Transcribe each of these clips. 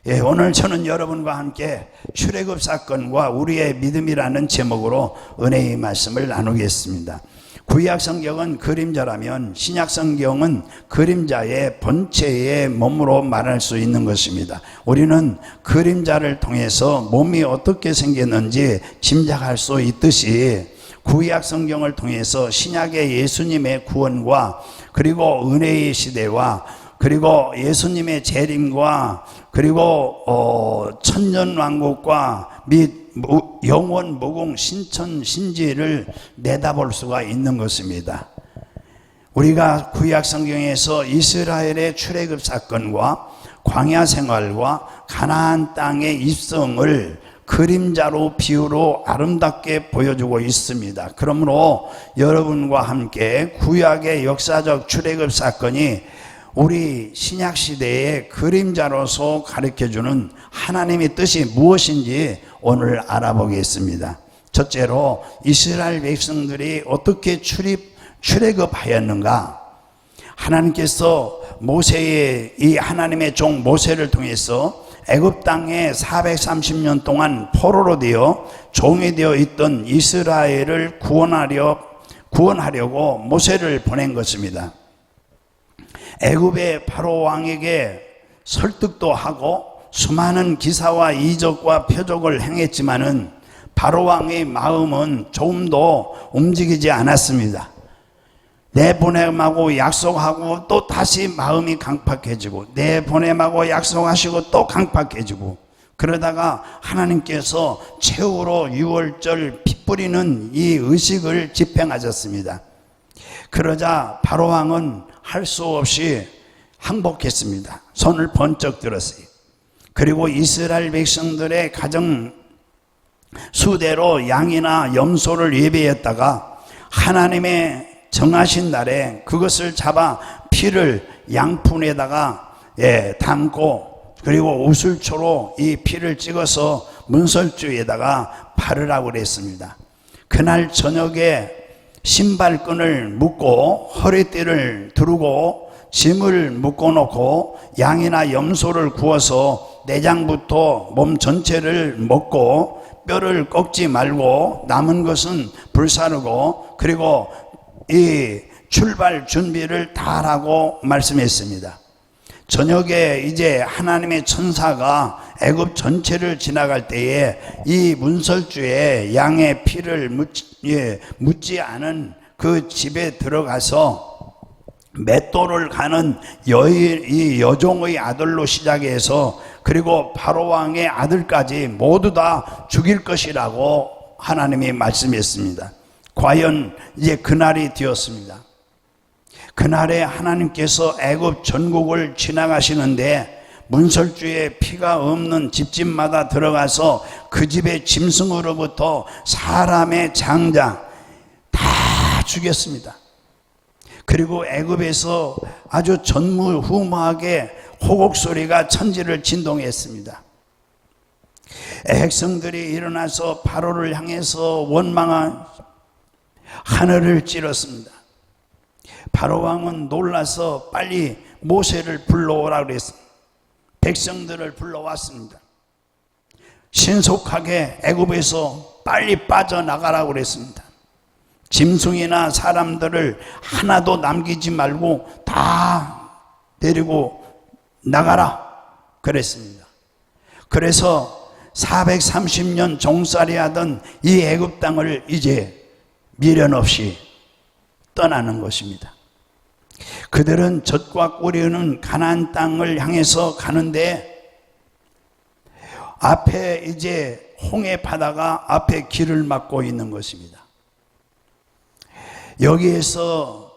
오늘 저는 여러분과 함께 출애굽 사건과 우리의 믿음이라는 제목으로 은혜의 말씀을 나누겠습니다. 구약 성경은 그림자라면 신약 성경은 그림자의 본체의 몸으로 말할 수 있는 것입니다. 우리는 그림자를 통해서 몸이 어떻게 생겼는지 짐작할 수 있듯이 구약 성경을 통해서 신약의 예수님의 구원과 그리고 은혜의 시대와 그리고 예수님의 재림과 그리고 천년왕국과 및 영원 무궁 신천 신지를 내다볼 수가 있는 것입니다. 우리가 구약 성경에서 이스라엘의 출애굽 사건과 광야 생활과 가나안 땅의 입성을 그림자로 비유로 아름답게 보여주고 있습니다. 그러므로 여러분과 함께 구약의 역사적 출애굽 사건이 우리 신약시대의 그림자로서 가르쳐주는 하나님의 뜻이 무엇인지 오늘 알아보겠습니다. 첫째로 이스라엘 백성들이 어떻게 출애굽하였는가? 하나님께서 모세의 이 하나님의 종 모세를 통해서 애굽 땅에 430년 동안 포로로 되어 종이 되어 있던 이스라엘을 구원하려고 모세를 보낸 것입니다. 애굽의 바로 왕에게 설득도 하고 수많은 기사와 이적과 표적을 행했지만은 바로 왕의 마음은 조금도 움직이지 않았습니다. 내보내마고 약속하고 또 다시 마음이 강팍해지고 내보내마고 약속하시고 또 강팍해지고 그러다가 하나님께서 최후로 유월절 피 뿌리는 이 의식을 집행하셨습니다. 그러자 바로 왕은 할 수 없이 항복했습니다. 손을 번쩍 들었어요. 그리고 이스라엘 백성들의 가정 수대로 양이나 염소를 예배했다가 하나님의 정하신 날에 그것을 잡아 피를 양푼에다가 담고 그리고 우슬초로 이 피를 찍어서 문설주에다가 바르라고 그랬습니다. 그날 저녁에 신발끈을 묶고 허리띠를 두르고 짐을 묶어놓고 양이나 염소를 구워서 내장부터 몸 전체를 먹고 뼈를 꺾지 말고 남은 것은 불사르고 그리고 이 출발 준비를 다 하라고 말씀했습니다. 저녁에 이제 하나님의 천사가 애굽 전체를 지나갈 때에 이 문설주에 양의 피를 묻지 않은 그 집에 들어가서 맷돌을 가는 이 여종의 아들로 시작해서 그리고 바로 왕의 아들까지 모두 다 죽일 것이라고 하나님이 말씀했습니다. 과연 이제 그날이 되었습니다. 그날에 하나님께서 애굽 전국을 지나가시는데 문설주에 피가 없는 집집마다 들어가서 그 집의 짐승으로부터 사람의 장자 다 죽였습니다. 그리고 애굽에서 아주 전무후무하게 호곡소리가 천지를 진동했습니다. 백성들이 일어나서 바로를 향해서 원망한 하늘을 찌렀습니다. 바로 왕은 놀라서 빨리 모세를 불러오라고 그랬습니다. 백성들을 불러왔습니다. 신속하게 애굽에서 빨리 빠져나가라고 그랬습니다. 짐승이나 사람들을 하나도 남기지 말고 다 데리고 나가라 그랬습니다. 그래서 430년 종살이 하던 이 애굽 땅을 이제 미련 없이 떠나는 것입니다. 그들은 젖과 꿀이 흐르는 가나안 땅을 향해서 가는데 앞에 이제 홍해 바다가 앞에 길을 막고 있는 것입니다. 여기에서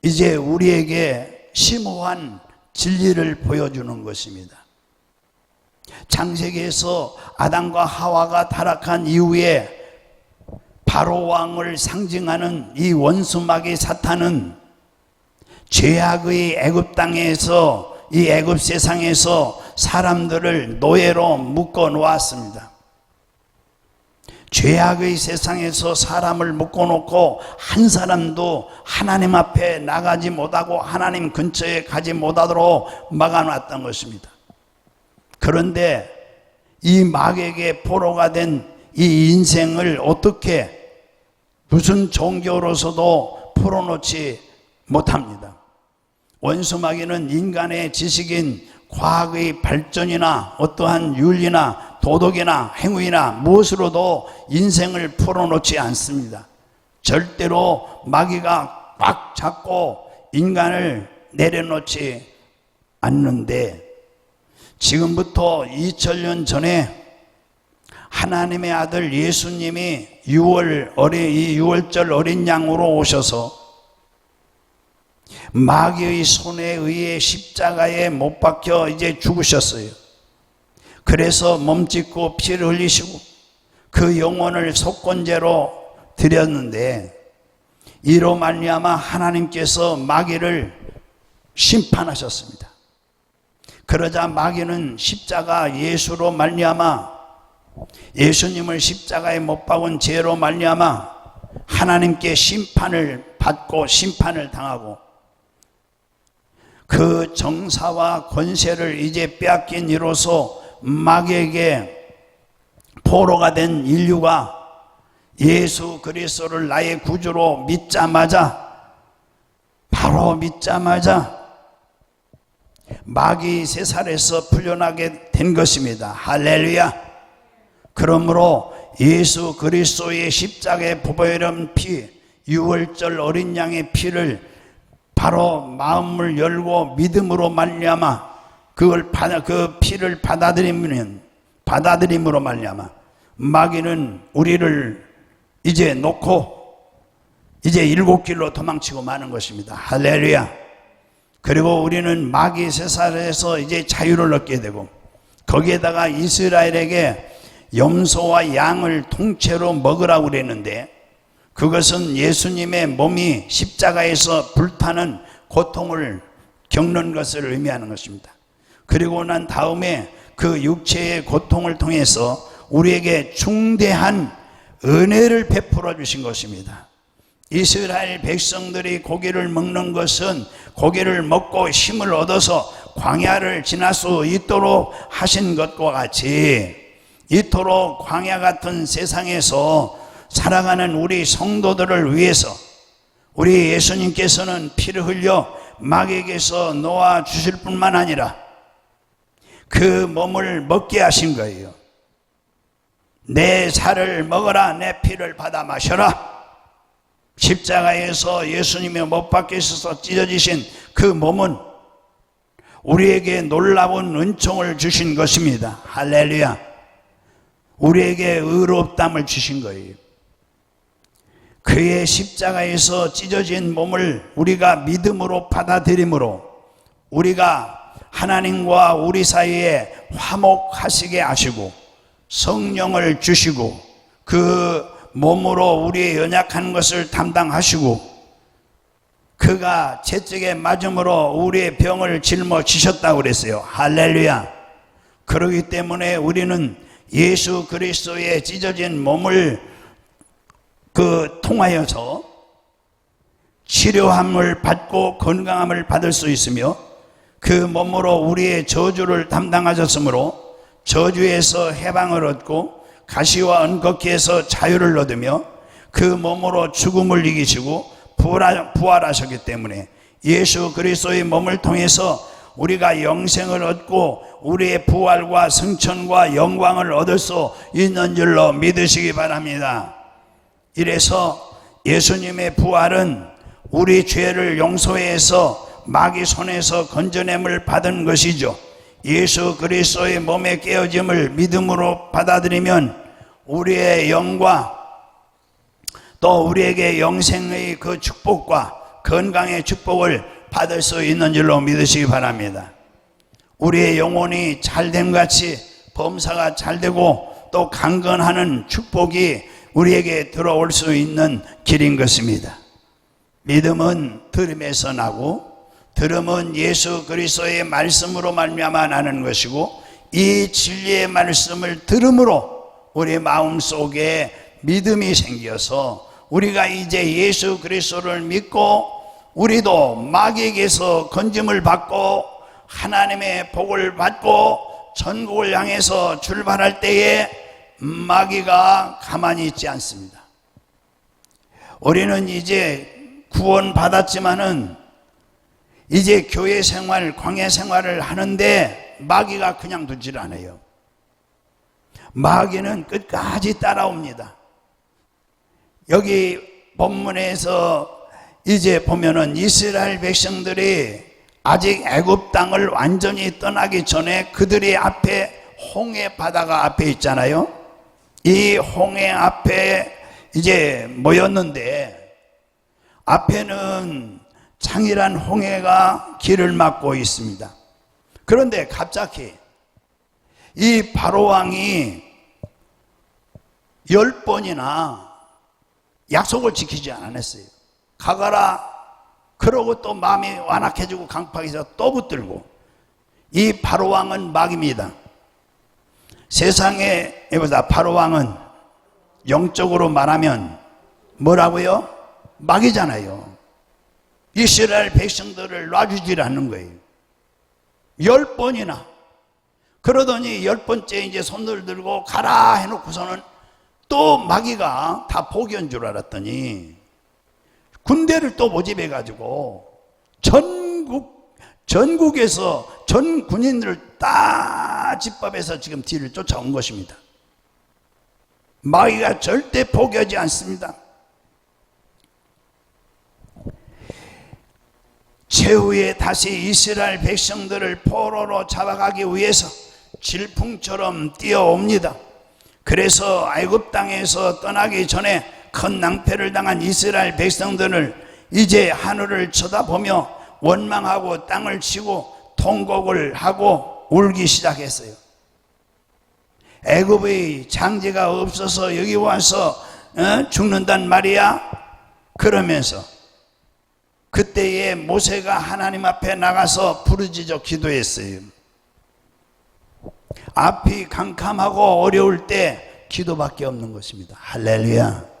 이제 우리에게 심오한 진리를 보여주는 것입니다. 창세기에서 아담과 하와가 타락한 이후에 바로 왕을 상징하는 이 원수마귀 사탄은 죄악의 애굽 땅에서 이 애굽 세상에서 사람들을 노예로 묶어 놓았습니다. 죄악의 세상에서 사람을 묶어놓고 한 사람도 하나님 앞에 나가지 못하고 하나님 근처에 가지 못하도록 막아놨던 것입니다. 그런데 이 마귀에게 포로가 된 이 인생을 어떻게 무슨 종교로서도 풀어놓지 못합니다. 원수 마귀는 인간의 지식인 과학의 발전이나 어떠한 윤리나 도덕이나 행위나 무엇으로도 인생을 풀어놓지 않습니다. 절대로 마귀가 꽉 잡고 인간을 내려놓지 않는데, 지금부터 2000년 전에 하나님의 아들 예수님이 이 6월절 어린 양으로 오셔서 마귀의 손에 의해 십자가에 못 박혀 이제 죽으셨어요. 그래서 몸짓고 피를 흘리시고 그 영혼을 속건제로 드렸는데, 이로 말미암아 하나님께서 마귀를 심판하셨습니다. 그러자 마귀는 십자가 예수로 말미암아, 예수님을 십자가에 못 박은 죄로 말미암아 하나님께 심판을 받고 심판을 당하고, 그 정사와 권세를 이제 빼앗긴 이로써 마귀에게 포로가 된 인류가 예수 그리스도를 나의 구주로 바로 믿자마자 마귀 세살에서 풀려나게 된 것입니다. 할렐루야. 그러므로 예수 그리스도의 십자가에 부어버린 피, 6월절 어린 양의 피를 바로 마음을 열고 믿음으로 말미암아 그 피를 받아들임으로 말미암아 마귀는 우리를 이제 놓고 이제 일곱 길로 도망치고 마는 것입니다. 할렐루야. 그리고 우리는 마귀 세살에서 이제 자유를 얻게 되고, 거기에다가 이스라엘에게 염소와 양을 통째로 먹으라고 그랬는데, 그것은 예수님의 몸이 십자가에서 불타는 고통을 겪는 것을 의미하는 것입니다. 그리고 난 다음에 그 육체의 고통을 통해서 우리에게 중대한 은혜를 베풀어 주신 것입니다. 이스라엘 백성들이 고기를 먹는 것은 고기를 먹고 힘을 얻어서 광야를 지날 수 있도록 하신 것과 같이, 이토록 광야 같은 세상에서 살아가는 우리 성도들을 위해서 우리 예수님께서는 피를 흘려 마귀에게서 놓아 주실 뿐만 아니라 그 몸을 먹게 하신 거예요. 내 살을 먹어라, 내 피를 받아 마셔라. 십자가에서 예수님이 못 박혀 있어서 찢어지신 그 몸은 우리에게 놀라운 은총을 주신 것입니다. 할렐루야. 우리에게 의롭담을 주신 거예요. 그의 십자가에서 찢어진 몸을 우리가 믿음으로 받아들임으로 우리가 하나님과 우리 사이에 화목하시게 하시고 성령을 주시고 그 몸으로 우리의 연약한 것을 담당하시고 그가 채찍에 맞음으로 우리의 병을 짊어지셨다고 그랬어요. 할렐루야. 그러기 때문에 우리는 예수 그리스도의 찢어진 몸을 통하여서 치료함을 받고 건강함을 받을 수 있으며, 그 몸으로 우리의 저주를 담당하셨으므로 저주에서 해방을 얻고 가시와 은걷기에서 자유를 얻으며, 그 몸으로 죽음을 이기시고 부활하셨기 때문에 예수 그리스도의 몸을 통해서 우리가 영생을 얻고 우리의 부활과 승천과 영광을 얻을 수 있는 줄로 믿으시기 바랍니다. 이래서 예수님의 부활은 우리 죄를 용서해서 마귀 손에서 건져냄을 받은 것이죠. 예수 그리스도의 몸의 깨어짐을 믿음으로 받아들이면 우리의 영과 또 우리에게 영생의 그 축복과 건강의 축복을 받을 수 있는 줄로 믿으시기 바랍니다. 우리의 영혼이 잘됨같이 범사가 잘되고 또 강건하는 축복이 우리에게 들어올 수 있는 길인 것입니다. 믿음은 들음에서 나고 들음은 예수 그리스도의 말씀으로 말미암아 나는 것이고, 이 진리의 말씀을 들음으로 우리 마음속에 믿음이 생겨서 우리가 이제 예수 그리스도를 믿고 우리도 마귀에게서 건짐을 받고 하나님의 복을 받고 천국을 향해서 출발할 때에 마귀가 가만히 있지 않습니다. 우리는 이제 구원 받았지만은 이제 교회 생활, 광야 생활을 하는데 마귀가 그냥 두질 않아요. 마귀는 끝까지 따라옵니다. 여기 본문에서 이제 보면은 이스라엘 백성들이 아직 애굽 땅을 완전히 떠나기 전에 그들이 앞에 홍해 바다가 앞에 있잖아요. 이 홍해 앞에 이제 모였는데 앞에는 장일한 홍해가 길을 막고 있습니다. 그런데 갑자기 이 바로 왕이 10번이나 약속을 지키지 않았어요. 가거라 그러고 또 마음이 완악해지고 강팍해서 또 붙들고. 이 바로 왕은 마귀입니다. 세상에 여기서 바로 왕은 영적으로 말하면 뭐라고요? 마귀잖아요. 이스라엘 백성들을 놔주질 않는 거예요. 10번이나. 그러더니 10번째 이제 손을 들고 가라 해놓고서는 또 마귀가 다 포기한 줄 알았더니 군대를 또 모집해가지고 전국에서 전 군인들을 다 집합해서 지금 뒤를 쫓아온 것입니다. 마귀가 절대 포기하지 않습니다. 최후에 다시 이스라엘 백성들을 포로로 잡아가기 위해서 질풍처럼 뛰어옵니다. 그래서 애굽 땅에서 떠나기 전에 큰 낭패를 당한 이스라엘 백성들을 이제 하늘을 쳐다보며 원망하고 땅을 치고 통곡을 하고 울기 시작했어요. 애굽의 장제가 없어서 여기 와서 죽는단 말이야? 그러면서 그때에 모세가 하나님 앞에 나가서 부르짖어 기도했어요. 앞이 캄캄하고 어려울 때 기도밖에 없는 것입니다. 할렐루야.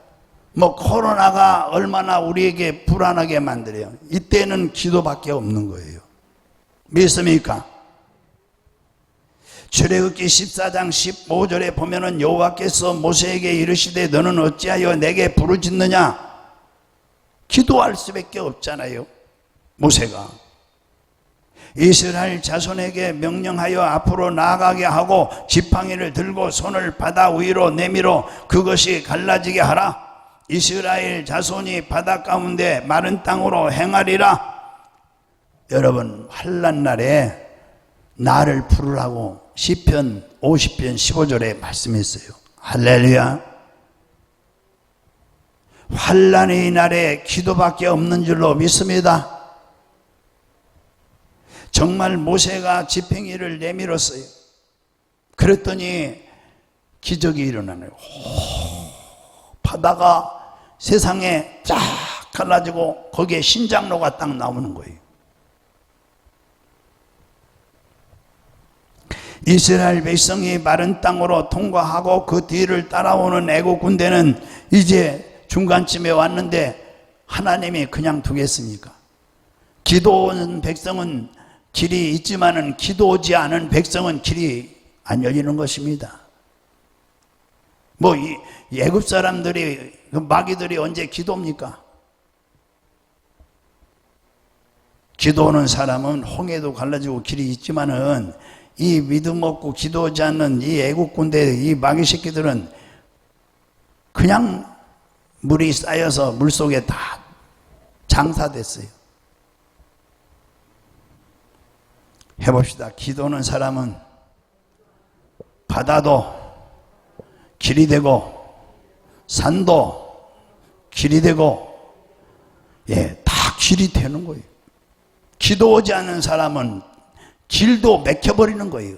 코로나가 얼마나 우리에게 불안하게 만들어요. 이때는 기도밖에 없는 거예요. 믿습니까? 출애굽기 14장 15절에 보면은 여호와께서 모세에게 이르시되 너는 어찌하여 내게 부르짖느냐? 기도할 수밖에 없잖아요. 모세가 이스라엘 자손에게 명령하여 앞으로 나아가게 하고 지팡이를 들고 손을 바다 위로 내밀어 그것이 갈라지게 하라. 이스라엘 자손이 바다 가운데 마른 땅으로 행하리라. 여러분, 환난 날에 나를 부르라고 시편 50편 15절에 말씀했어요. 할렐루야. 환난의 날에 기도밖에 없는 줄로 믿습니다. 정말 모세가 지팡이를 내밀었어요. 그랬더니 기적이 일어나네요. 바다가 세상에 쫙 갈라지고 거기에 신장로가 딱 나오는 거예요. 이스라엘 백성이 마른 땅으로 통과하고 그 뒤를 따라오는 애국 군대는 이제 중간쯤에 왔는데 하나님이 그냥 두겠습니까? 기도하는 백성은 길이 있지만은 기도하지 않은 백성은 길이 안 열리는 것입니다. 이 애굽 사람들이, 마귀들이 언제 기도합니까? 기도하는 사람은 홍해도 갈라지고 길이 있지만은 이 믿음 없고 기도하지 않는 이 애국 군대, 이 마귀 새끼들은 그냥 물이 쌓여서 물속에 다 장사됐어요. 해봅시다. 기도하는 사람은 바다도 길이 되고 산도 길이 되고 다 길이 되는 거예요. 기도하지 않는 사람은 길도 막혀버리는 거예요.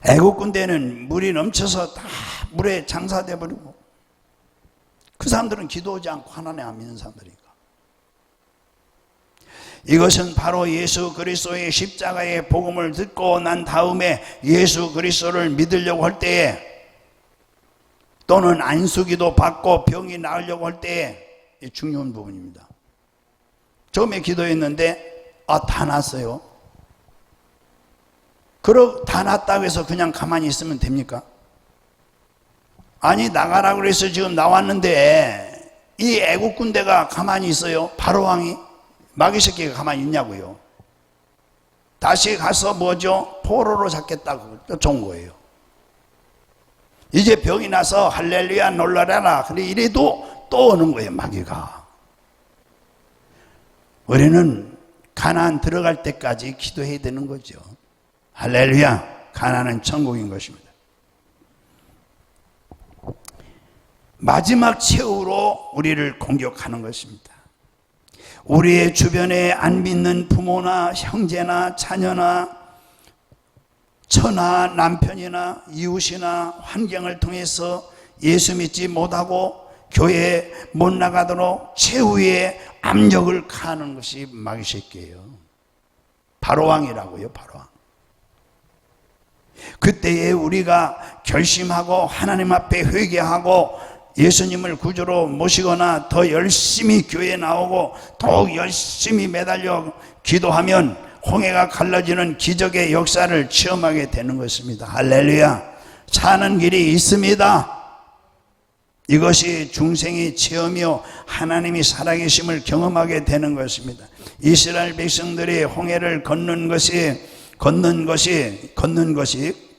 애국 군대는 물이 넘쳐서 다 물에 장사돼 버리고 그 사람들은 기도하지 않고 하나님 안 믿는 사람들이니까. 이것은 바로 예수 그리스도의 십자가의 복음을 듣고 난 다음에 예수 그리스도를 믿으려고 할 때에 또는 안수기도 받고 병이 나으려고 할 때 중요한 부분입니다. 처음에 기도했는데 다 났어요. 다 났다고 해서 그냥 가만히 있으면 됩니까? 아니 나가라고 그래서 지금 나왔는데 이 애국 군대가 가만히 있어요? 바로 왕이? 마귀 새끼가 가만히 있냐고요. 다시 가서 뭐죠? 포로로 잡겠다고 좋은 거예요. 이제 병이 나서 할렐루야 놀라라. 근데 이래도 또 오는 거예요, 마귀가. 우리는 가나안 들어갈 때까지 기도해야 되는 거죠. 할렐루야, 가나안은 천국인 것입니다. 마지막 최후로 우리를 공격하는 것입니다. 우리의 주변에 안 믿는 부모나 형제나 자녀나 처나 남편이나 이웃이나 환경을 통해서 예수 믿지 못하고 교회에 못 나가도록 최후의 압력을 가하는 것이 마귀 새끼예요. 바로왕이라고요, 바로왕. 그때에 우리가 결심하고 하나님 앞에 회개하고 예수님을 구주로 모시거나 더 열심히 교회에 나오고 더욱 열심히 매달려 기도하면 홍해가 갈라지는 기적의 역사를 체험하게 되는 것입니다. 할렐루야. 사는 길이 있습니다. 이것이 중생의 체험이요 하나님이 살아계심을 경험하게 되는 것입니다. 이스라엘 백성들이 홍해를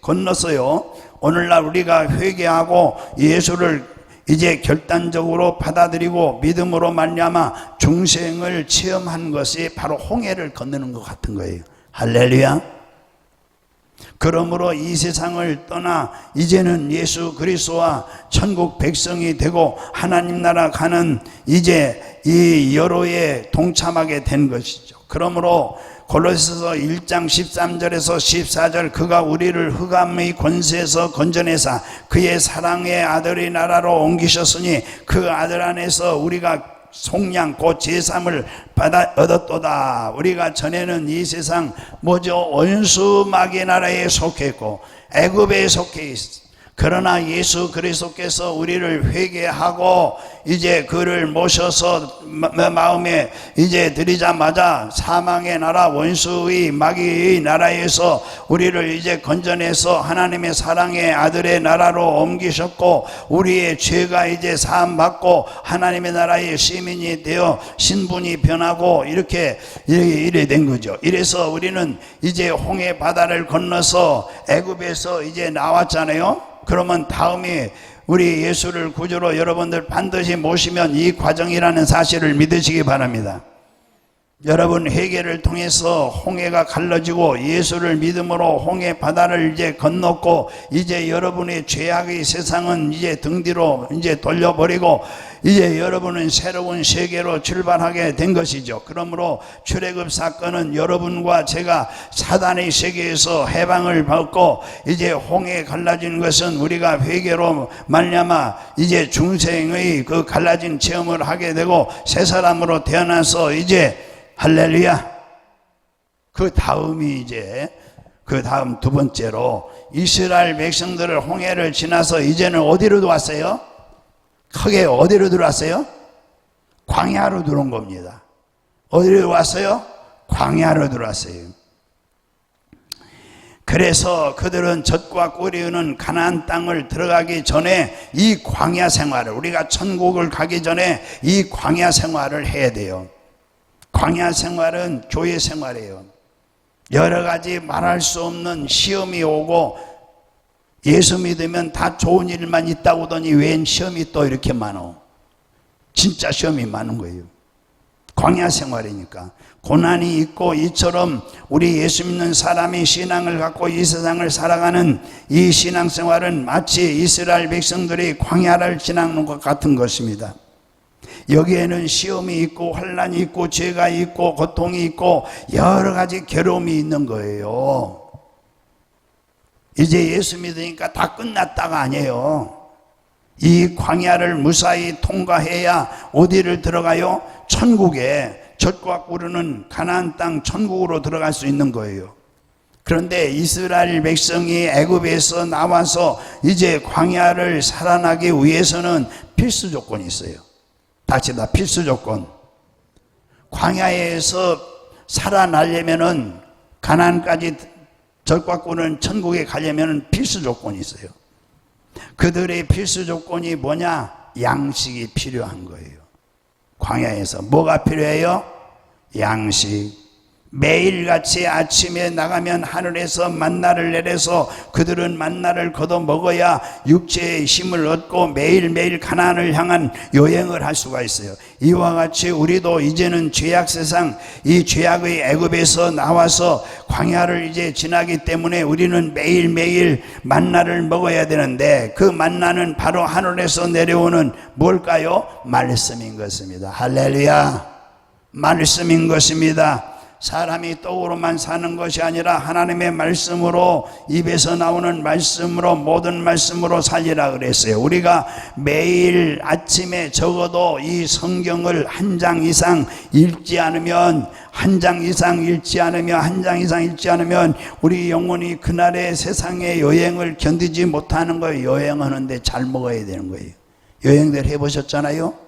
건넜어요. 오늘날 우리가 회개하고 예수를 이제 결단적으로 받아들이고 믿음으로 말미암아 중생을 체험한 것이 바로 홍해를 건너는 것 같은 거예요. 할렐루야. 그러므로 이 세상을 떠나 이제는 예수 그리스도와 천국 백성이 되고 하나님 나라 가는 이제 이 여로에 동참하게 된 것이죠. 그러므로 골로새서 1장 13절에서 14절 그가 우리를 흑암의 권세에서 건져내사 그의 사랑의 아들의 나라로 옮기셨으니 그 아들 안에서 우리가 속량 곧 제3을 받아 얻었도다. 우리가 전에는 이 세상 원수 마귀의 나라에 속했고 애굽에 속해 있어. 그러나 예수 그리스도께서 우리를 회개하고 이제 그를 모셔서 마음에 이제 들이자마자 사망의 나라 원수의 마귀의 나라에서 우리를 이제 건져내서 하나님의 사랑의 아들의 나라로 옮기셨고 우리의 죄가 이제 사함받고 하나님의 나라의 시민이 되어 신분이 변하고 이렇게 된 거죠. 이래서 우리는 이제 홍해 바다를 건너서 애굽에서 이제 나왔잖아요. 그러면 다음에 우리 예수를 구주로 여러분들 반드시 모시면 이 과정이라는 사실을 믿으시기 바랍니다. 여러분 회개를 통해서 홍해가 갈라지고 예수를 믿음으로 홍해 바다를 이제 건넜고 이제 여러분의 죄악의 세상은 이제 등 뒤로 이제 돌려버리고 이제 여러분은 새로운 세계로 출발하게 된 것이죠. 그러므로 출애굽 사건은 여러분과 제가 사단의 세계에서 해방을 받고 이제 홍해 갈라진 것은 우리가 회개로 말미암아 이제 중생의 그 갈라진 체험을 하게 되고 새 사람으로 태어나서 이제 할렐루야. 그 다음이 그 다음 두 번째로 이스라엘 백성들을 홍해를 지나서 이제는 어디로 왔어요? 크게 어디로 들어왔어요? 광야로 들어온 겁니다. 어디로 왔어요? 광야로 들어왔어요. 그래서 그들은 젖과 꿀이 흐르는 가나안 땅을 들어가기 전에 이 광야 생활을 우리가 천국을 가기 전에 이 광야 생활을 해야 돼요. 광야 생활은 교회 생활이에요. 여러 가지 말할 수 없는 시험이 오고 예수 믿으면 다 좋은 일만 있다고 하더니 웬 시험이 또 이렇게 많어. 진짜 시험이 많은 거예요. 광야 생활이니까 고난이 있고 이처럼 우리 예수 믿는 사람이 신앙을 갖고 이 세상을 살아가는 이 신앙생활은 마치 이스라엘 백성들이 광야를 지나는 것 같은 것입니다. 여기에는 시험이 있고 환난이 있고 죄가 있고 고통이 있고 여러 가지 괴로움이 있는 거예요. 이제 예수 믿으니까 다 끝났다가 아니에요. 이 광야를 무사히 통과해야 어디를 들어가요? 천국에 젖과 꿀은 가나안 땅 천국으로 들어갈 수 있는 거예요. 그런데 이스라엘 백성이 애굽에서 나와서 이제 광야를 살아나기 위해서는 필수 조건이 있어요. 다시 다 필수 조건. 광야에서 살아나려면은 가나안까지 적과꾸는 천국에 가려면은 필수 조건이 있어요. 그들의 필수 조건이 뭐냐? 양식이 필요한 거예요. 광야에서 뭐가 필요해요? 양식. 매일같이 아침에 나가면 하늘에서 만나를 내려서 그들은 만나를 거둬 먹어야 육체의 힘을 얻고 매일매일 가나안을 향한 여행을 할 수가 있어요. 이와 같이 우리도 이제는 죄악 세상, 이 죄악의 애굽에서 나와서 광야를 이제 지나기 때문에 우리는 매일매일 만나를 먹어야 되는데, 그 만나는 바로 하늘에서 내려오는 뭘까요? 말씀인 것입니다. 할렐루야. 말씀인 것입니다. 사람이 떡으로만 사는 것이 아니라 하나님의 말씀으로, 입에서 나오는 말씀으로, 모든 말씀으로 살리라 그랬어요. 우리가 매일 아침에 적어도 이 성경을 한 장 이상 읽지 않으면, 우리 영혼이 그날의 세상의 여행을 견디지 못하는 거예요. 여행하는데 잘 먹어야 되는 거예요. 여행들 해보셨잖아요?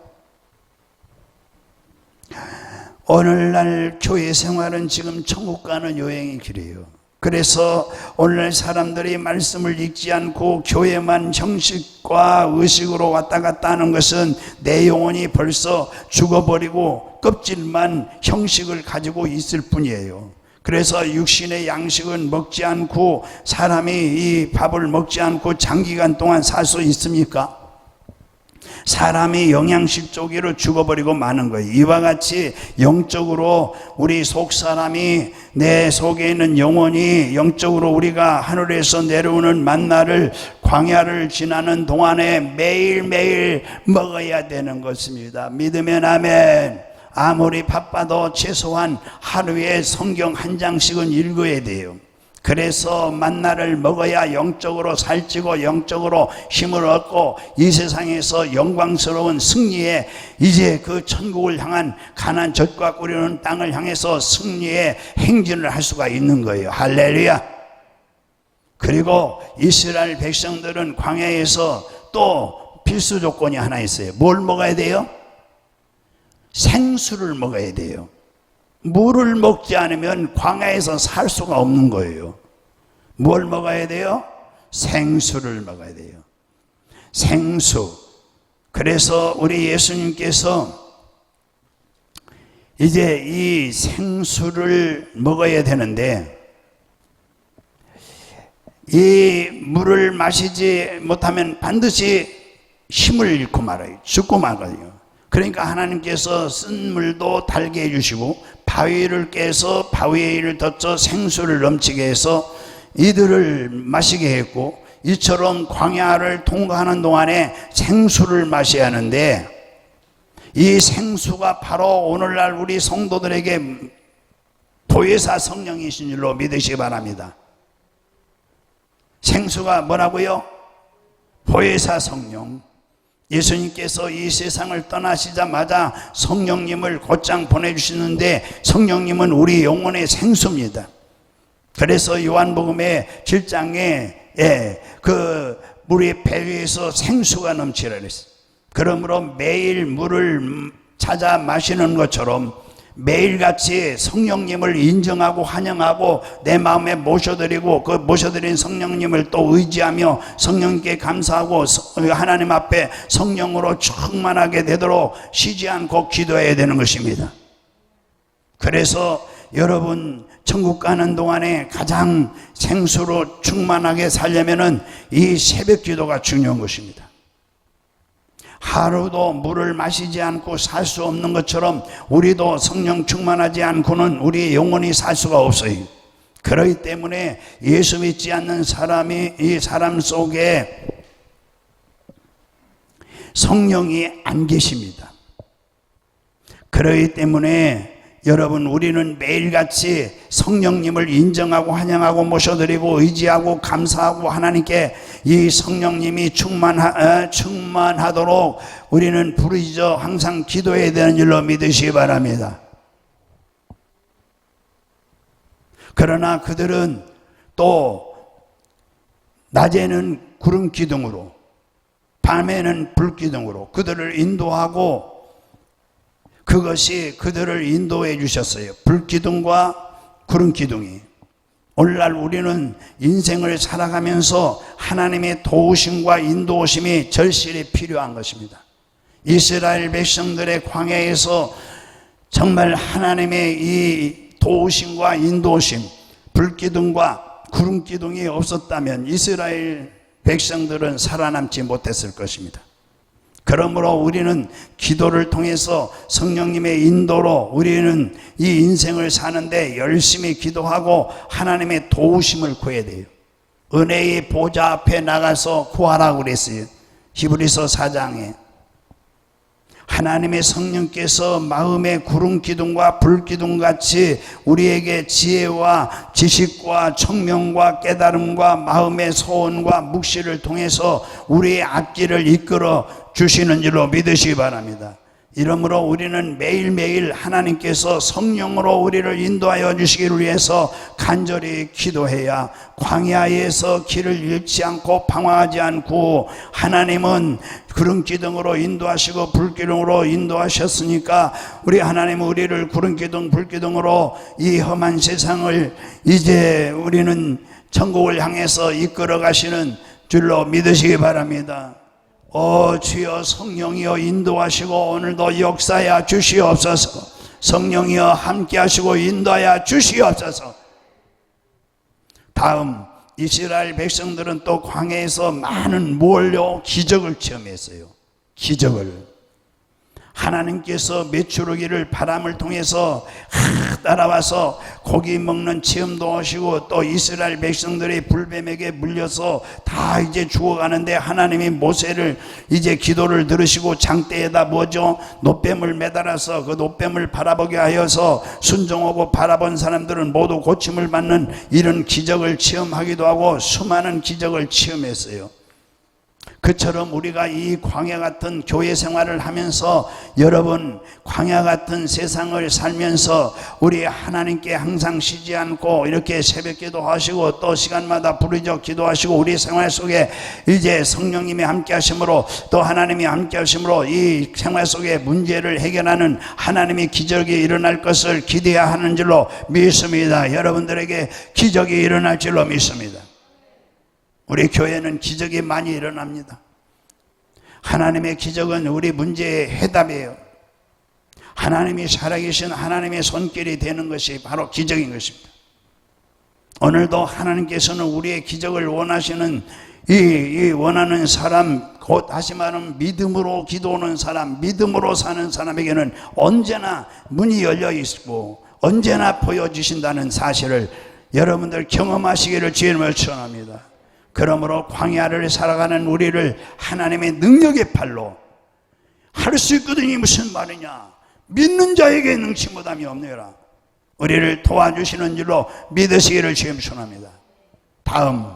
오늘날 교회 생활은 지금 천국 가는 여행의 길이에요. 그래서 오늘날 사람들이 말씀을 읽지 않고 교회만 형식과 의식으로 왔다 갔다 하는 것은 내 영혼이 벌써 죽어버리고 껍질만 형식을 가지고 있을 뿐이에요. 그래서 육신의 양식은 먹지 않고, 사람이 이 밥을 먹지 않고 장기간 동안 살 수 있습니까? 사람이 영양식 쪽으로 죽어버리고 마는 거예요. 이와 같이 영적으로 우리 속사람이, 내 속에 있는 영혼이 영적으로 우리가 하늘에서 내려오는 만나를 광야를 지나는 동안에 매일매일 먹어야 되는 것입니다. 믿으면 아멘. 아무리 바빠도 최소한 하루에 성경 한 장씩은 읽어야 돼요. 그래서 만나를 먹어야 영적으로 살찌고 영적으로 힘을 얻고 이 세상에서 영광스러운 승리에, 이제 그 천국을 향한 가나안 젖과 꿀이는 땅을 향해서 승리의 행진을 할 수가 있는 거예요. 할렐루야. 그리고 이스라엘 백성들은 광야에서 또 필수 조건이 하나 있어요. 뭘 먹어야 돼요? 생수를 먹어야 돼요. 물을 먹지 않으면 광야에서 살 수가 없는 거예요. 뭘 먹어야 돼요? 생수를 먹어야 돼요. 생수. 그래서 우리 예수님께서 이제 이 생수를 먹어야 되는데, 이 물을 마시지 못하면 반드시 힘을 잃고 말아요. 죽고 말아요. 그러니까 하나님께서 쓴 물도 달게 해주시고 바위를 깨서 바위에 이를 덧쳐 생수를 넘치게 해서 이들을 마시게 했고, 이처럼 광야를 통과하는 동안에 생수를 마셔야 하는데, 이 생수가 바로 오늘날 우리 성도들에게 보혜사 성령이신 줄로 믿으시기 바랍니다. 생수가 뭐라고요? 보혜사 성령. 예수님께서 이 세상을 떠나시자마자 성령님을 곧장 보내주시는데, 성령님은 우리 영혼의 생수입니다. 그래서 요한복음의 7장에 그 우리 배 위에서 생수가 넘치라 그랬어요. 그러므로 매일 물을 찾아 마시는 것처럼 매일같이 성령님을 인정하고 환영하고 내 마음에 모셔드리고, 그 모셔드린 성령님을 또 의지하며 성령께 감사하고 하나님 앞에 성령으로 충만하게 되도록 쉬지 않고 기도해야 되는 것입니다. 그래서 여러분, 천국 가는 동안에 가장 생수로 충만하게 살려면은 이 새벽 기도가 중요한 것입니다. 하루도 물을 마시지 않고 살 수 없는 것처럼 우리도 성령 충만하지 않고는 우리 영혼이 살 수가 없어요. 그렇기 때문에 예수 믿지 않는 사람이, 이 사람 속에 성령이 안 계십니다. 그렇기 때문에 여러분, 우리는 매일같이 성령님을 인정하고 환영하고 모셔드리고 의지하고 감사하고 하나님께 이 성령님이 충만하도록 우리는 부르짖어 항상 기도해야 되는 줄로 믿으시기 바랍니다. 그러나 그들은 또 낮에는 구름 기둥으로, 밤에는 불 기둥으로 그들을 인도하고, 그것이 그들을 인도해 주셨어요. 불 기둥과 구름 기둥이. 오늘날 우리는 인생을 살아가면서 하나님의 도우심과 인도우심이 절실히 필요한 것입니다. 이스라엘 백성들의 광야에서 정말 하나님의 이 도우심과 인도우심, 불기둥과 구름기둥이 없었다면 이스라엘 백성들은 살아남지 못했을 것입니다. 그러므로 우리는 기도를 통해서 성령님의 인도로 우리는 이 인생을 사는데 열심히 기도하고 하나님의 도우심을 구해야 돼요. 은혜의 보좌 앞에 나가서 구하라고 그랬어요. 히브리서 4장에. 하나님의 성령께서 마음의 구름 기둥과 불 기둥같이 우리에게 지혜와 지식과 청명과 깨달음과 마음의 소원과 묵시를 통해서 우리의 앞길을 이끌어 주시는 줄로 믿으시기 바랍니다. 이러므로 우리는 매일매일 하나님께서 성령으로 우리를 인도하여 주시기를 위해서 간절히 기도해야 광야에서 길을 잃지 않고 방황하지 않고, 하나님은 구름 기둥으로 인도하시고 불 기둥으로 인도하셨으니까 우리 하나님은 우리를 구름 기둥 불 기둥으로 이 험한 세상을 이제 우리는 천국을 향해서 이끌어 가시는 줄로 믿으시기 바랍니다. 주여 성령이여 인도하시고 오늘도 역사하여 주시옵소서. 성령이여 함께하시고 인도하여 주시옵소서. 다음, 이스라엘 백성들은 또 광야에서 많은 몰려 기적을 체험했어요. 기적을. 하나님께서 메추르기를 바람을 통해서 따라와서 고기 먹는 체험도 하시고, 또 이스라엘 백성들이 불뱀에게 물려서 다 이제 죽어가는데 하나님이 모세를 이제 기도를 들으시고 장대에다 뭐죠? 놋뱀을 매달아서 그 놋뱀을 바라보게 하여서 순종하고 바라본 사람들은 모두 고침을 받는 이런 기적을 체험하기도 하고 수많은 기적을 체험했어요. 그처럼 우리가 이 광야 같은 교회 생활을 하면서, 여러분 광야 같은 세상을 살면서 우리 하나님께 항상 쉬지 않고 이렇게 새벽 기도하시고 또 시간마다 부르짖어 기도하시고 우리 생활 속에 이제 성령님이 함께 하심으로 또 하나님이 함께 하심으로 이 생활 속에 문제를 해결하는 하나님의 기적이 일어날 것을 기대해야 하는 줄로 믿습니다. 여러분들에게 기적이 일어날 줄로 믿습니다. 우리 교회는 기적이 많이 일어납니다. 하나님의 기적은 우리 문제의 해답이에요. 하나님이 살아계신 하나님의 손길이 되는 것이 바로 기적인 것입니다. 오늘도 하나님께서는 우리의 기적을 원하시는 이 원하는 사람, 곧 다시 말하면 믿음으로 기도하는 사람, 믿음으로 사는 사람에게는 언제나 문이 열려 있고 언제나 보여주신다는 사실을 여러분들 경험하시기를 주님을 축원합니다. 그러므로 광야를 살아가는 우리를 하나님의 능력의 팔로 할 수 있거든이 무슨 말이냐? 믿는 자에게 능치 못함이 없느니라. 우리를 도와주시는 줄로 믿으시기를 주님 축원합니다. 다음,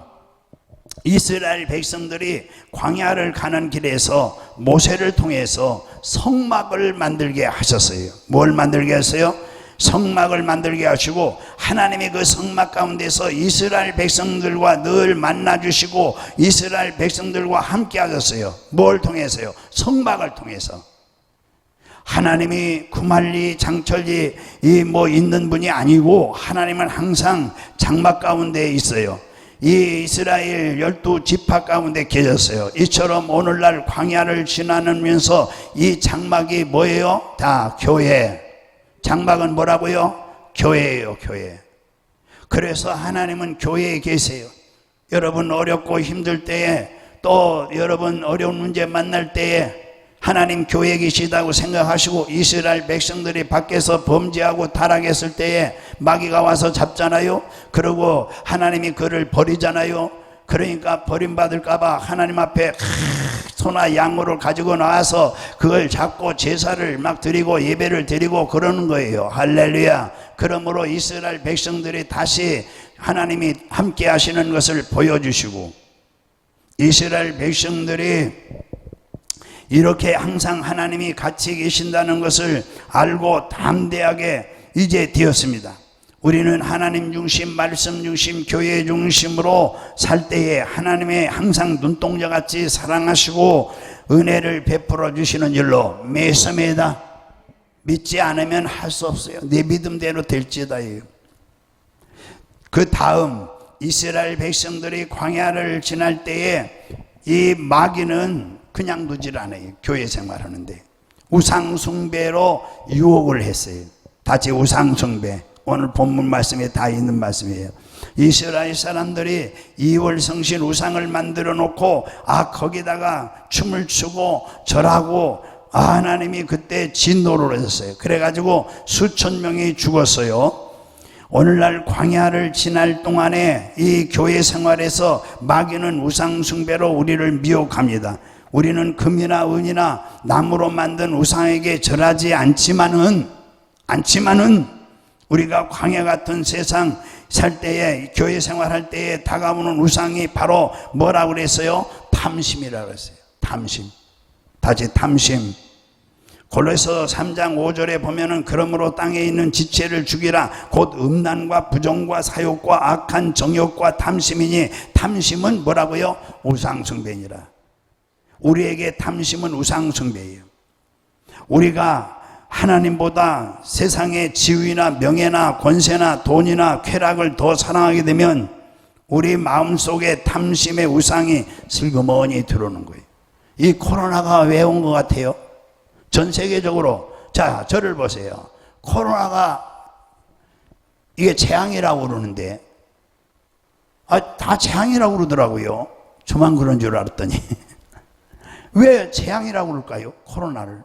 이스라엘 백성들이 광야를 가는 길에서 모세를 통해서 성막을 만들게 하셨어요. 뭘 만들게 했어요? 성막을 만들게 하시고 하나님의 그 성막 가운데서 이스라엘 백성들과 늘 만나주시고 이스라엘 백성들과 함께 하셨어요. 뭘 통해서요? 성막을 통해서. 하나님이 구말리 장철리 있는 분이 아니고 하나님은 항상 장막 가운데 있어요. 이 이스라엘 12지파 가운데 계셨어요. 이처럼 오늘날 광야를 지나면서 이 장막이 뭐예요? 다 교회. 장막은 뭐라고요? 교회예요, 교회. 그래서 하나님은 교회에 계세요. 여러분 어렵고 힘들 때에, 또 여러분 어려운 문제 만날 때에 하나님 교회에 계시다고 생각하시고, 이스라엘 백성들이 밖에서 범죄하고 타락했을 때에 마귀가 와서 잡잖아요. 그리고 하나님이 그를 버리잖아요. 그러니까 버림받을까봐 하나님 앞에 소나 양으로 가지고 나와서 그걸 잡고 제사를 막 드리고 예배를 드리고 그러는 거예요. 할렐루야. 그러므로 이스라엘 백성들이 다시 하나님이 함께 하시는 것을 보여주시고, 이스라엘 백성들이 이렇게 항상 하나님이 같이 계신다는 것을 알고 담대하게 이제 되었습니다. 우리는 하나님 중심, 말씀 중심, 교회 중심으로 살 때에 하나님의 항상 눈동자같이 사랑하시고 은혜를 베풀어 주시는 일로 매서매다. 믿지 않으면 할 수 없어요. 내 믿음대로 될지다예요. 그 다음 이스라엘 백성들이 광야를 지날 때에 이 마귀는 그냥 두질 않아요. 교회 생활하는데 우상 숭배로 유혹을 했어요. 다시 우상 숭배. 오늘 본문 말씀에 다 있는 말씀이에요. 이스라엘 사람들이 이월성신 우상을 만들어 놓고 거기다가 춤을 추고 절하고 하나님이 그때 진노를 하셨어요. 그래가지고 수천 명이 죽었어요. 오늘날 광야를 지날 동안에 이 교회 생활에서 마귀는 우상 숭배로 우리를 미혹합니다. 우리는 금이나 은이나 나무로 만든 우상에게 절하지 않지만은 우리가 광야 같은 세상 살 때에 교회 생활할 때에 다가오는 우상이 바로 뭐라고 그랬어요? 탐심이라고 했어요. 탐심. 다시 탐심. 골로새 3장 5절에 보면은 그러므로 땅에 있는 지체를 죽이라 곧 음란과 부정과 사욕과 악한 정욕과 탐심이니 탐심은 뭐라고요? 우상숭배니라. 우리에게 탐심은 우상숭배예요. 우리가 하나님보다 세상의 지위나 명예나 권세나 돈이나 쾌락을 더 사랑하게 되면 우리 마음속에 탐심의 우상이 슬그머니 들어오는 거예요. 이 코로나가 왜 온 것 같아요? 전 세계적으로. 자, 저를 보세요. 코로나가 이게 재앙이라고 그러는데 다 재앙이라고 그러더라고요. 저만 그런 줄 알았더니 왜 재앙이라고 그럴까요? 코로나를.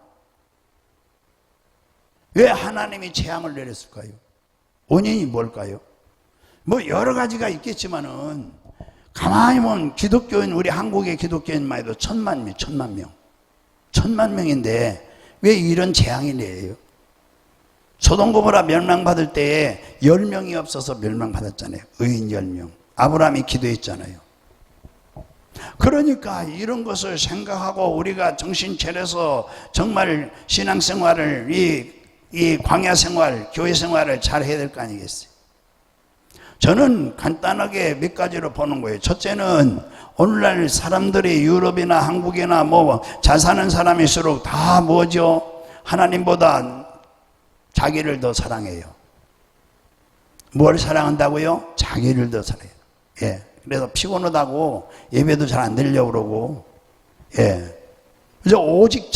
왜 하나님이 재앙을 내렸을까요? 원인이 뭘까요? 뭐 여러 가지가 있겠지만은 가만히 보면 기독교인, 우리 한국의 기독교인만 해도 1000만 명인데 왜 이런 재앙이 내려요? 소돔 고모라 멸망받을 때에 10명이 없어서 멸망받았잖아요. 의인 10명. 아브라함이 기도했잖아요. 그러니까 이런 것을 생각하고 우리가 정신 차려서 정말 신앙생활을 이 광야 생활, 교회 생활을 잘 해야 될 거 아니겠어요? 저는 간단하게 몇 가지로 보는 거예요. 첫째는 오늘날 사람들이 유럽이나 한국이나 뭐 잘 사는 사람일수록 다 뭐죠? 하나님보다 자기를 더 사랑해요. 뭘 사랑한다고요? 자기를 더 사랑해요. 예. 그래서 피곤하다고 예배도 잘 안 드리려고 그러고, 예. 그래서 오직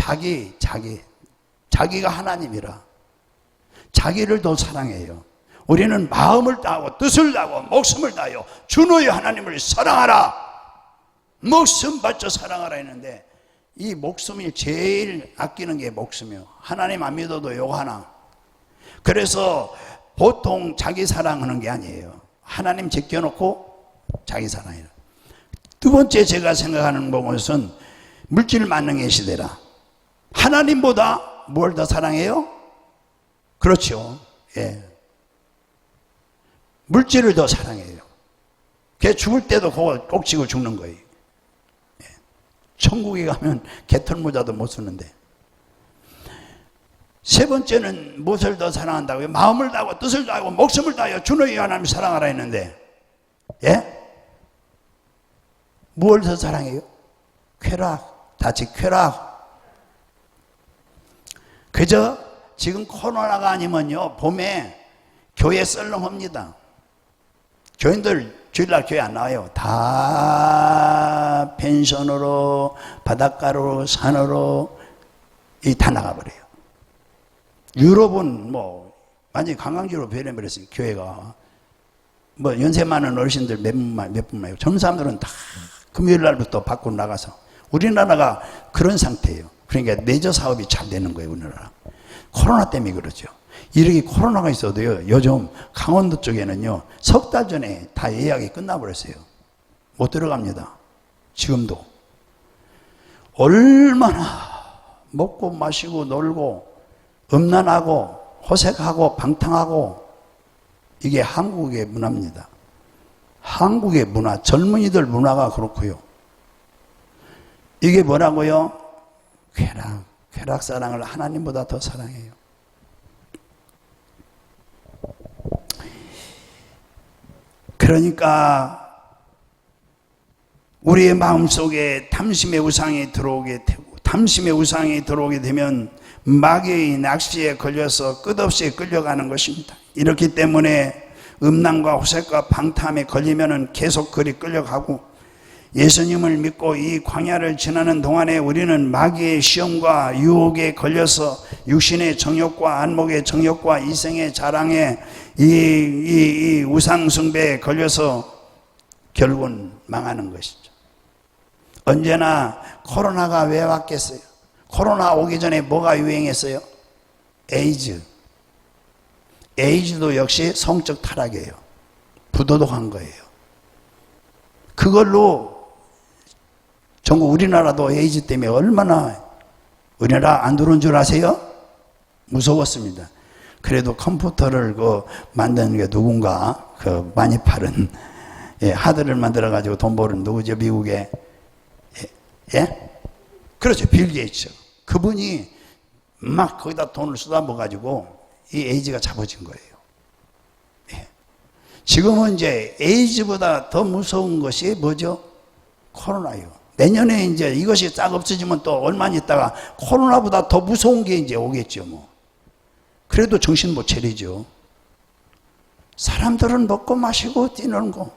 자기가 하나님이라. 자기를 더 사랑해요. 우리는 마음을 다하고 뜻을 다하고 목숨을 다하여 주 너의 하나님을 사랑하라. 목숨 바쳐 사랑하라 했는데 이 목숨이 제일 아끼는 게 목숨이요. 하나님 안 믿어도 요거 하나. 그래서 보통 자기 사랑하는 게 아니에요. 하나님 제껴놓고 자기 사랑이라. 두 번째 제가 생각하는 것은 물질 만능의 시대라. 하나님보다 뭘 더 사랑해요? 그렇죠. 예. 물질을 더 사랑해요. 걔 죽을 때도 그거 꼭 쥐고 죽는 거예요. 예. 천국에 가면 개털 모자도 못 쓰는데. 세 번째는 무엇을 더 사랑한다고요? 마음을 다하고 뜻을 다하고 목숨을 다하여 주 너의 하나님 사랑하라 했는데, 예? 무엇을 더 사랑해요? 쾌락, 다시 쾌락. 그저 지금 코로나가 아니면요, 봄에 교회 썰렁합니다. 교인들 주일날 교회 안 나와요. 다 펜션으로, 바닷가로, 산으로 다 나가버려요. 유럽은 뭐 완전히 관광지로 변해버렸어요. 교회가. 뭐 연세 많은 어르신들 몇 분만 해요. 젊은 사람들은 다 금요일 날부터 밖으로 나가서. 우리나라가 그런 상태예요. 그러니까 내저 사업이 잘 되는 거예요, 우리나라. 코로나 때문에 그렇죠. 이렇게 코로나가 있어도요, 요즘 강원도 쪽에는요, 석 달 전에 다 예약이 끝나버렸어요. 못 들어갑니다. 지금도. 얼마나 먹고 마시고 놀고 음란하고 호색하고 방탕하고 이게 한국의 문화입니다. 한국의 문화, 젊은이들 문화가 그렇고요. 이게 뭐라고요? 쾌락 사랑을 하나님보다 더 사랑해요. 그러니까 우리의 마음속에 탐심의 우상이 들어오게 되고, 탐심의 우상이 들어오게 되면 마귀의 낚시에 걸려서 끝없이 끌려가는 것입니다. 이렇기 때문에 음란과 호색과 방탕에 걸리면 계속 그리 끌려가고, 예수님을 믿고 이 광야를 지나는 동안에 우리는 마귀의 시험과 유혹에 걸려서 육신의 정욕과 안목의 정욕과 이생의 자랑에 이 우상 숭배에 걸려서 결국은 망하는 것이죠. 언제나 코로나가 왜 왔겠어요? 코로나 오기 전에 뭐가 유행했어요? 에이즈. 에이즈도 역시 성적 타락이에요. 부도덕한 거예요. 그걸로 전국 우리나라도 에이즈 때문에 얼마나 우리나라 안 들어온 줄 아세요? 무서웠습니다. 그래도 컴퓨터를 만드는 게 누군가 많이 파는 하드를 만들어 가지고 돈 버는 누구죠? 미국에 예? 그렇죠. 빌 게이츠. 그분이 막 거기다 돈을 쏟아부어 가지고 이 에이즈가 잡아진 거예요. 예. 지금은 이제 에이즈보다 더 무서운 것이 뭐죠? 코로나요. 내년에 이제 이것이 싹 없어지면 또 얼마 있다가 코로나보다 더 무서운 게 이제 오겠죠, 뭐. 그래도 정신 못 차리죠. 사람들은 먹고 마시고 뛰는 거.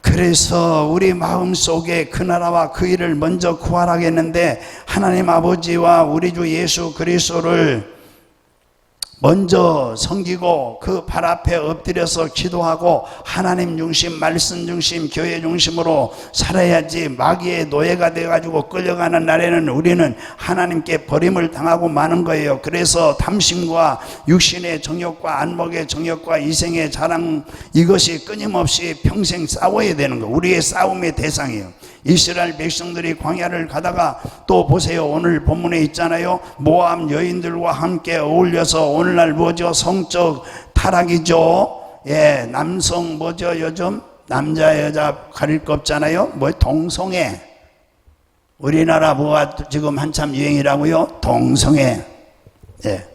그래서 우리 마음속에 그 나라와 그 일을 먼저 구하라겠는데, 하나님 아버지와 우리 주 예수 그리스도를 먼저 섬기고 그 발 앞에 엎드려서 기도하고 하나님 중심, 말씀 중심, 교회 중심으로 살아야지 마귀의 노예가 되어가지고 끌려가는 날에는 우리는 하나님께 버림을 당하고 마는 거예요. 그래서 탐심과 육신의 정욕과 안목의 정욕과 이생의 자랑, 이것이 끊임없이 평생 싸워야 되는 거예요. 우리의 싸움의 대상이에요. 이스라엘 백성들이 광야를 가다가 또 보세요. 오늘 본문에 있잖아요. 모압 여인들과 함께 어울려서 오늘날 뭐죠? 성적 타락이죠. 예, 남성 뭐죠? 요즘 남자 여자 가릴 거 없잖아요. 뭐 동성애. 우리나라 뭐가 지금 한참 유행이라고요? 동성애. 예,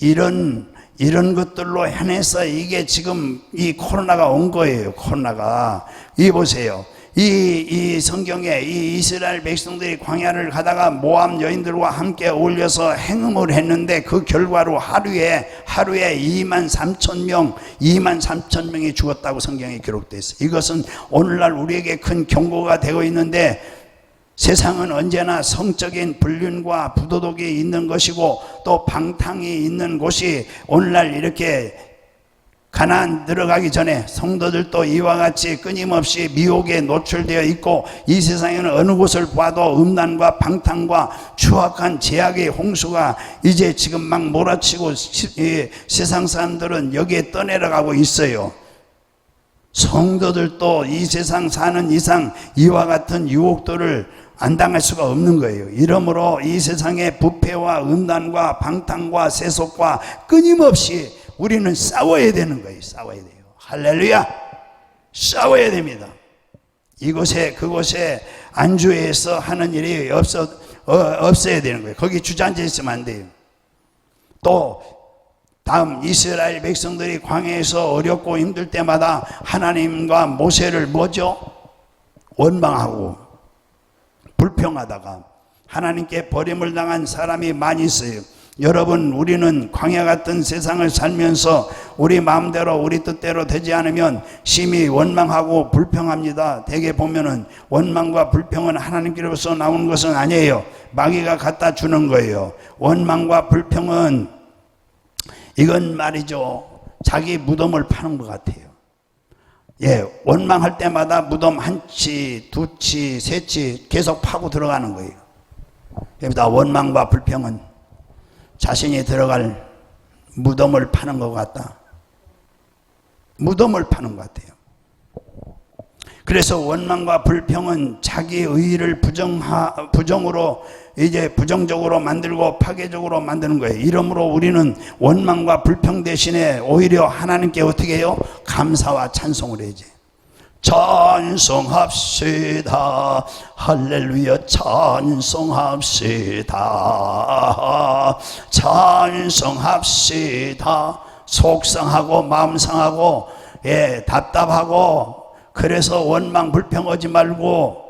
이런 것들로 해내서 이게 지금 이 코로나가 온 거예요. 코로나가. 이 보세요. 이 성경에 이 이스라엘 백성들이 광야를 가다가 모압 여인들과 함께 어울려서 행음을 했는데 그 결과로 하루에 2만 3천 명이 죽었다고 성경에 기록되어 있어요. 이것은 오늘날 우리에게 큰 경고가 되고 있는데, 세상은 언제나 성적인 불륜과 부도덕이 있는 것이고 또 방탕이 있는 곳이 오늘날 이렇게 가나안 들어가기 전에 성도들도 이와 같이 끊임없이 미혹에 노출되어 있고, 이 세상에는 어느 곳을 봐도 음란과 방탕과 추악한 제약의 홍수가 이제 지금 막 몰아치고 세상 사람들은 여기에 떠내려가고 있어요. 성도들도 이 세상 사는 이상 이와 같은 유혹들을 안 당할 수가 없는 거예요. 이러므로 이 세상의 부패와 음란과 방탕과 세속과 끊임없이 우리는 싸워야 되는 거예요. 싸워야 돼요. 할렐루야! 싸워야 됩니다. 이곳에 그곳에 안주해서 하는 일이 없어야 되는 거예요. 거기 주저앉아 있으면 안 돼요. 또 다음 이스라엘 백성들이 광야에서 어렵고 힘들 때마다 하나님과 모세를 뭐죠? 원망하고 불평하다가 하나님께 버림을 당한 사람이 많이 있어요. 여러분, 우리는 광야 같은 세상을 살면서 우리 마음대로 우리 뜻대로 되지 않으면 심히 원망하고 불평합니다. 대개 보면은 원망과 불평은 하나님께로서 나오는 것은 아니에요. 마귀가 갖다 주는 거예요. 원망과 불평은 이건 말이죠, 자기 무덤을 파는 것 같아요. 예, 원망할 때마다 무덤 한 치, 두 치, 세 치 계속 파고 들어가는 거예요. 여기다 원망과 불평은 자신이 들어갈 무덤을 파는 것 같다. 무덤을 파는 것 같아요. 그래서 원망과 불평은 자기 의의를 부정으로 이제 부정적으로 만들고 파괴적으로 만드는 거예요. 이러므로 우리는 원망과 불평 대신에 오히려 하나님께 어떻게 해요? 감사와 찬송을 해야지. 찬송합시다. 할렐루야. 찬송합시다. 찬송합시다. 속상하고 마음 상하고 답답하고 그래서 원망 불평하지 말고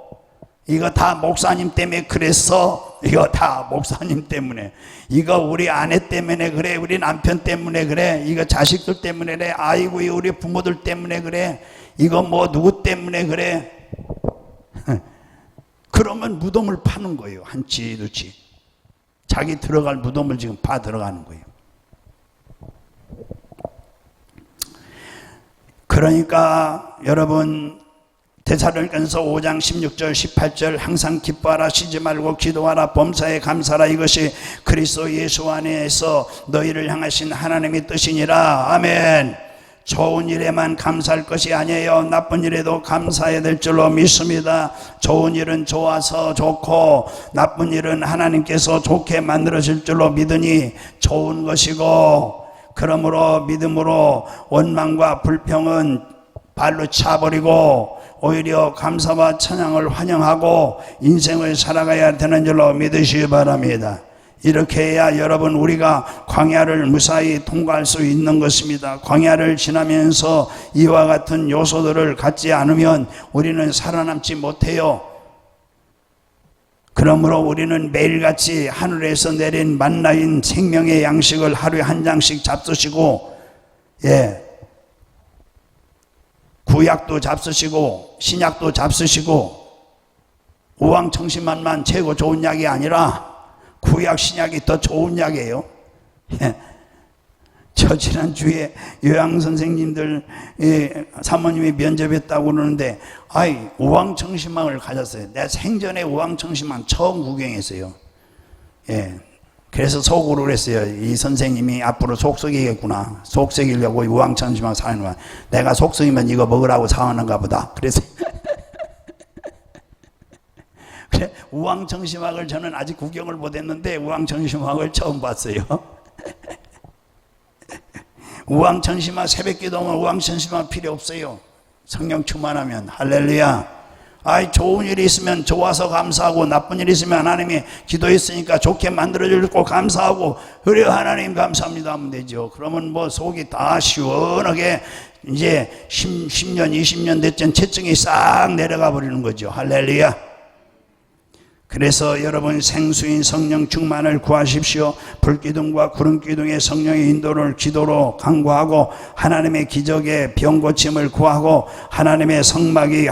이거 다 목사님 때문에 그랬어. 이거 다 목사님 때문에. 이거 우리 아내 때문에 그래. 우리 남편 때문에 그래. 이거 자식들 때문에 그래. 아이고 우리 부모들 때문에 그래. 이거 뭐 누구 때문에 그래. 그러면 무덤을 파는 거예요. 한치 두치. 자기 들어갈 무덤을 지금 파 들어가는 거예요. 그러니까 여러분 데살로니가서 5장 16절 18절 항상 기뻐하라 쉬지 말고 기도하라 범사에 감사하라 이것이 그리스도 예수 안에서 너희를 향하신 하나님의 뜻이니라. 아멘. 좋은 일에만 감사할 것이 아니에요. 나쁜 일에도 감사해야 될 줄로 믿습니다. 좋은 일은 좋아서 좋고 나쁜 일은 하나님께서 좋게 만들어질 줄로 믿으니 좋은 것이고, 그러므로 믿음으로 원망과 불평은 발로 차버리고 오히려 감사와 찬양을 환영하고 인생을 살아가야 되는 줄로 믿으시기 바랍니다. 이렇게 해야 여러분 우리가 광야를 무사히 통과할 수 있는 것입니다. 광야를 지나면서 이와 같은 요소들을 갖지 않으면 우리는 살아남지 못해요. 그러므로 우리는 매일같이 하늘에서 내린 만나인 생명의 양식을 하루에 한 장씩 잡수시고, 구약도 잡수시고 신약도 잡수시고, 우왕청심환만 최고 좋은 약이 아니라 구약 신약이 더 좋은 약이에요. 저 지난주에 요양 선생님들 사모님이 면접했다고 그러는데 우왕청심환을 가졌어요. 내가 생전에 우왕청심환 처음 구경했어요. 그래서 속으로 그랬어요. 이 선생님이 앞으로 속썩이겠구나. 속썩이려고 우왕청심환 사는 거야. 내가 속썩이면 이거 먹으라고 사오는가 보다. 그래서 그래, 우왕청심환을 저는 아직 구경을 못했는데 우왕청심환을 처음 봤어요. 우왕청심환 새벽기도면 우왕청심환 필요 없어요. 성령 충만하면. 할렐루야. 좋은 일이 있으면 좋아서 감사하고 나쁜 일이 있으면 하나님이 기도했으니까 좋게 만들어주고 감사하고 그래 하나님 감사합니다 하면 되죠. 그러면 뭐 속이 다 시원하게 이제 10년 20년 됐던 체증이 싹 내려가 버리는 거죠. 할렐루야. 그래서 여러분 생수인 성령 충만을 구하십시오. 불기둥과 구름기둥의 성령의 인도를 기도로 간구하고 하나님의 기적의 병고침을 구하고 하나님의 성막이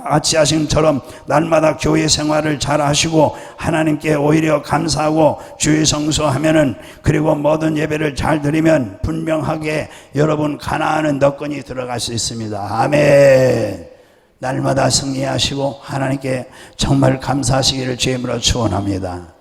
같이 하심처럼 날마다 교회 생활을 잘 하시고 하나님께 오히려 감사하고 주의 성수하면은, 그리고 모든 예배를 잘 드리면 분명하게 여러분 가나안은 너끈히 들어갈 수 있습니다. 아멘. 날마다 승리하시고 하나님께 정말 감사하시기를 주의 이름으로 축원합니다.